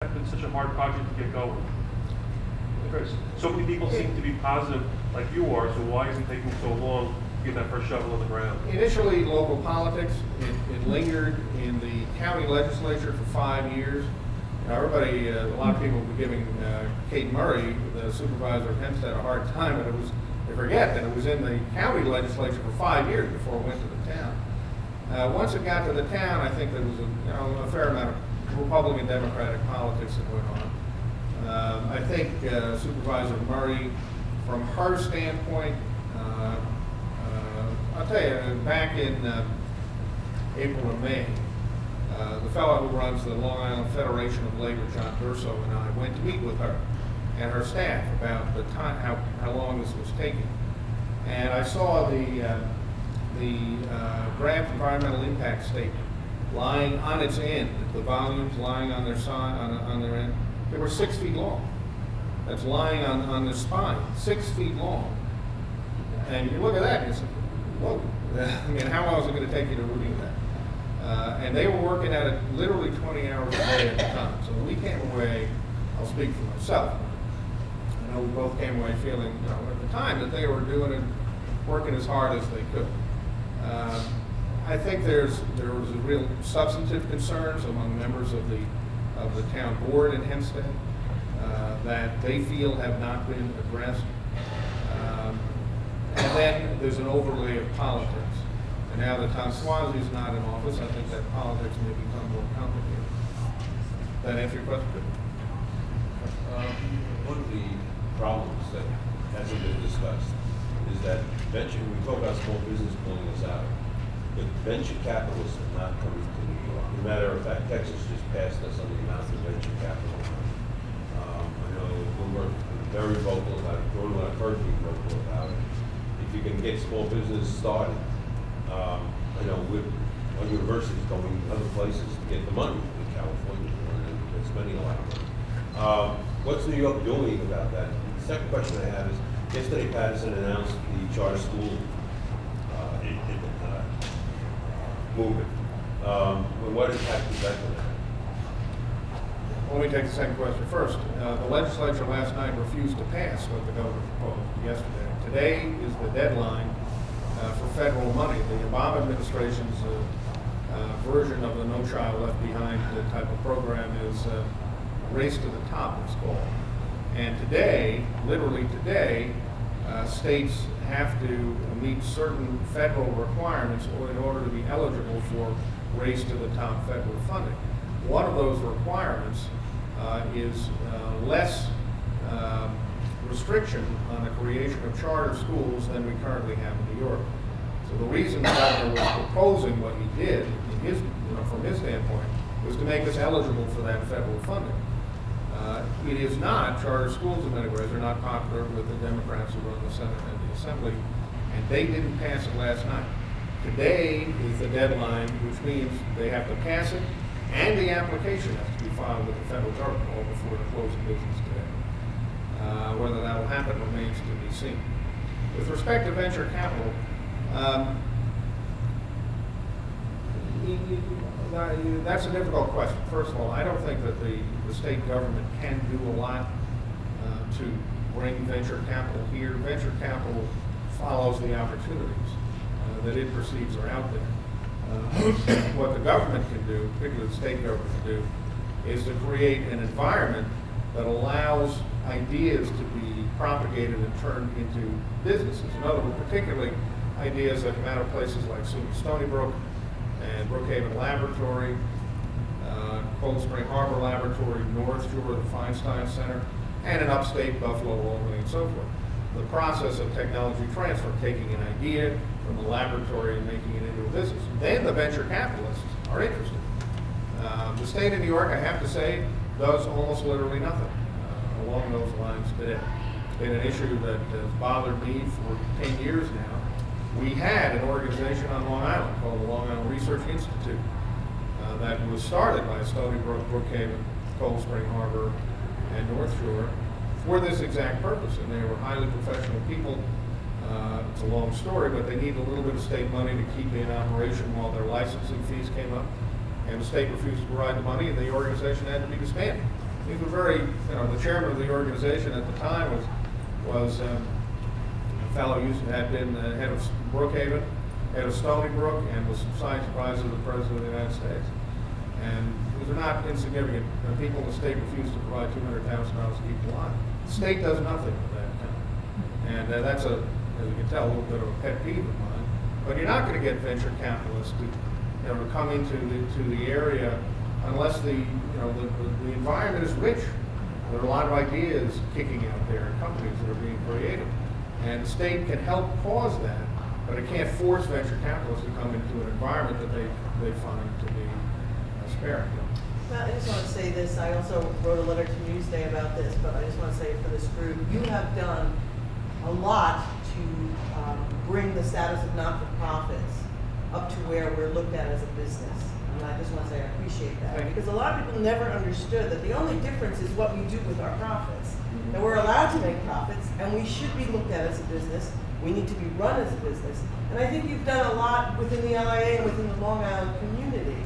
It's been such a hard project to get going? So many people seem to be positive like you are, so why is it taking so long to get that first shovel in the ground? Initially, local politics, it lingered in the county legislature for 5 years. Now, everybody, a lot of people were giving Kate Murray, the supervisor of Hempstead, a hard time, but they forget that it was in the county legislature for 5 years before it went to the town. Once it got to the town, I think there was a fair amount of Republican Democratic politics that went on. I think Supervisor Murray, from her standpoint, I'll tell you, back in April or May, the fellow who runs the Long Island Federation of Labor, John Durso, and I went to meet with her and her staff about the time, how long this was taking. And I saw the draft environmental impact statement lying on its end, the volumes lying on their side, on their end. They were 6 feet long. That's lying on the spine, 6 feet long. And you look at that and you say, whoa, I mean, how long is it going to take you to review that? And they were working at it literally 20 hours a day at the time. So we came away, I'll speak for myself. I know we both came away feeling, at the time that they were doing it, working as hard as they could. I think there was a real substantive concerns among members of the town board in Hempstead that they feel have not been addressed. And then there's an overlay of politics. And now that Tom Swansea is not in office, I think that politics may become more complicated. That answer your question? One of the problems that hasn't been discussed is that we talk about small business pulling us out, but venture capitalists are not coming to New York. As a matter of fact, Texas just passed us on the amount of venture capital. I know Bloomberg is very vocal about it. I've heard being vocal about it. If you can get small business started, I know with our universities going other places to get the money in California, and spending a lot of money. What's New York doing about that? The second question I have is, yesterday Patterson announced the charter school movement. What impact is that going to have? Let me take the second question first. The legislature last night refused to pass what the governor proposed yesterday. Today is the deadline for federal money. The Obama administration's version of the No Child Left Behind type of program is Race to the Top, it's called. And today, literally today, states have to meet certain federal requirements in order to be eligible for Race to the Top federal funding. One of those requirements is less restriction on the creation of charter schools than we currently have in New York. So the reason the governor was proposing what he did, from his standpoint, was to make us eligible for that federal funding. It is not, charter schools in many ways are not popular with the Democrats who run the Senate and the Assembly, and they didn't pass it last night. Today is the deadline, which means they have to pass it, and the application has to be filed with the federal government all before the close of business today. Whether that will happen remains to be seen. With respect to venture capital, that's a difficult question. First of all, I don't think that the state government can do a lot to bring venture capital here. Venture capital follows the opportunities that it perceives are out there. What the government can do, particularly the state government can do, is to create an environment that allows ideas to be propagated and turned into businesses. In other words, particularly ideas that come out of places like Stony Brook and Brookhaven Laboratory, Cold Spring Harbor Laboratory, North Shore, the Feinstein Center, and in upstate Buffalo, Albany, and so forth. The process of technology transfer, taking an idea from the laboratory and making it into a business. Then the venture capitalists are interested. The state of New York, I have to say, does almost literally nothing along those lines today. It's been an issue that has bothered me for 10 years now. We had an organization on Long Island called the Long Island Research Institute that was started by Stony Brook, Brookhaven, Cold Spring Harbor, and North Shore for this exact purpose. And they were highly professional people. It's a long story, but they needed a little bit of state money to keep in operation while their licensing fees came up. And the state refused to provide the money, and the organization had to be disbanded. these were very, the chairman of the organization at the time was a fellow who had been the head of Brookhaven, head of Stony Brook, and was science advisor to the President of the United States. And these are not insignificant. People in the state refuse to provide $200,000 to keep the line. The state does nothing with that account. And that's as you can tell, a little bit of a pet peeve of mine. But you're not going to get venture capitalists to come into the area unless the environment is rich. There are a lot of ideas kicking out there and companies that are being created. And the state can help cause that, but it can't force venture capitalists to come into an environment that they find to be sparing. Well, I just want to say this. I also wrote a letter to Newsday about this, but I just want to say for this group, you have done a lot to bring the status of not-for-profits up to where we're looked at as a business. And I just want to say I appreciate that. Because a lot of people never understood that the only difference is what we do with our profits. That we're allowed to make profits, and we should be looked at as a business. We need to be run as a business. And I think you've done a lot within the LIA and within the Long Island community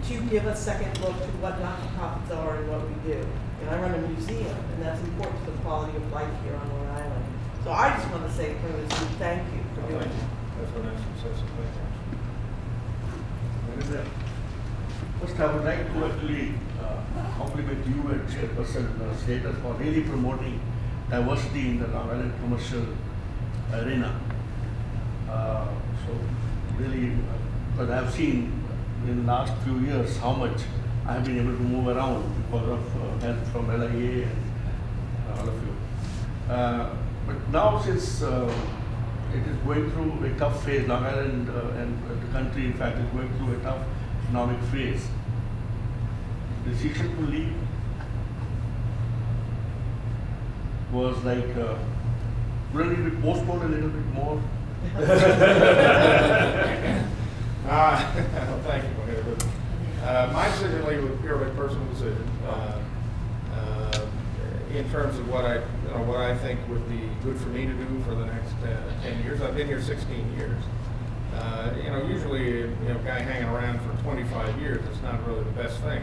to give a second look to what not-for-profits are and what we do. And I run a museum, and that's important to the quality of life here on Long Island. So I just want to say, for this group, thank you for doing that. That's what I'm saying. First, I would like to actually compliment you and Chairperson Slater for really promoting diversity in the Long Island commercial arena. So really, because I've seen in the last few years how much I have been able to move around because of help from LIA and all of you. But now since it is going through a tough phase, Long Island and the country in fact is going through a tough economic phase, decision to leave was like, wouldn't it be postponed a little bit more? Thank you. My decision to leave was purely a personal decision. In terms of what I think would be good for me to do for the next 10 years. I've been here 16 years. Usually, a guy hanging around for 25 years, it's not really the best thing.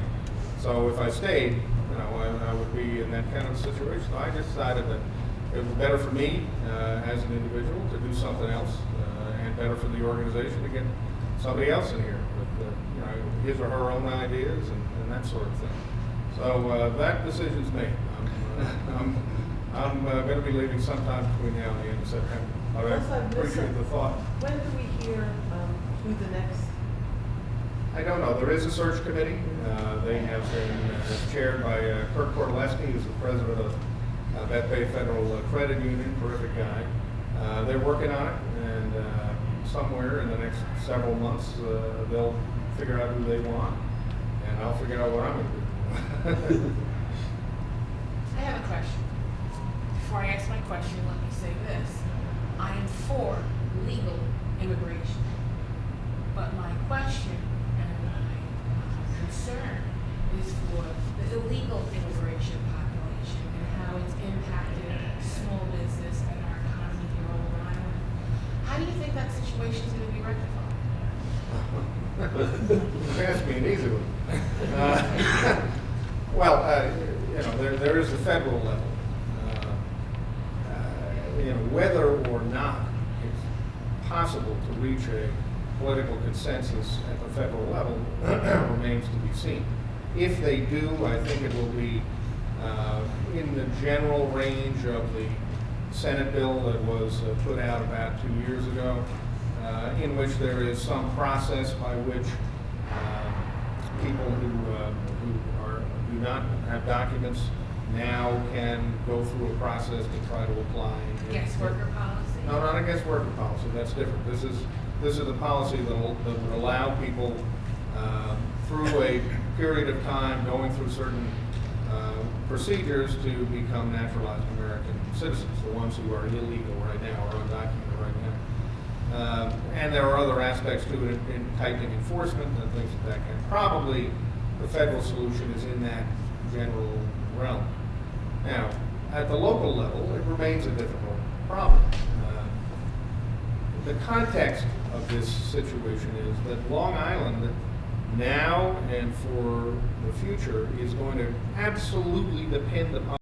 So if I stayed, I would be in that kind of situation. So I decided that it was better for me as an individual to do something else, and better for the organization to get somebody else in here with his or her own ideas and that sort of thing. So that decision's made. I'm going to be leaving sometime between now and the end of September. But I appreciate the thought. When do we hear who the next? I don't know. There is a search committee. They have been chaired by Kirk Kortaleski, who's the president of Bet Bay Federal Credit Union, terrific guy. They're working on it, and somewhere in the next several months, they'll figure out who they want, and I'll figure out what I'm going to do. I have a question. Before I ask my question, let me say this. I am for legal immigration. But my question and my concern is for the illegal immigration population and how it's impacted small business and our economy here on Long Island. How do you think that situation is going to be rectified? Ask me an easy one. There is a federal level. Whether or not it's possible to reach a political consensus at the federal level remains to be seen. If they do, I think it will be in the general range of the Senate bill that was put out about 2 years ago, in which there is some process by which people who do not have documents now can go through a process to try to apply. Guest worker policy? No, not a guest worker policy. That's different. This is a policy that would allow people through a period of time, going through certain procedures, to become naturalized American citizens, the ones who are illegal right now or undocumented right now. And there are other aspects to it in tightening enforcement and things of that kind. Probably the federal solution is in that general realm. Now, at the local level, it remains a difficult problem. The context of this situation is that Long Island now and for the future is going to absolutely depend upon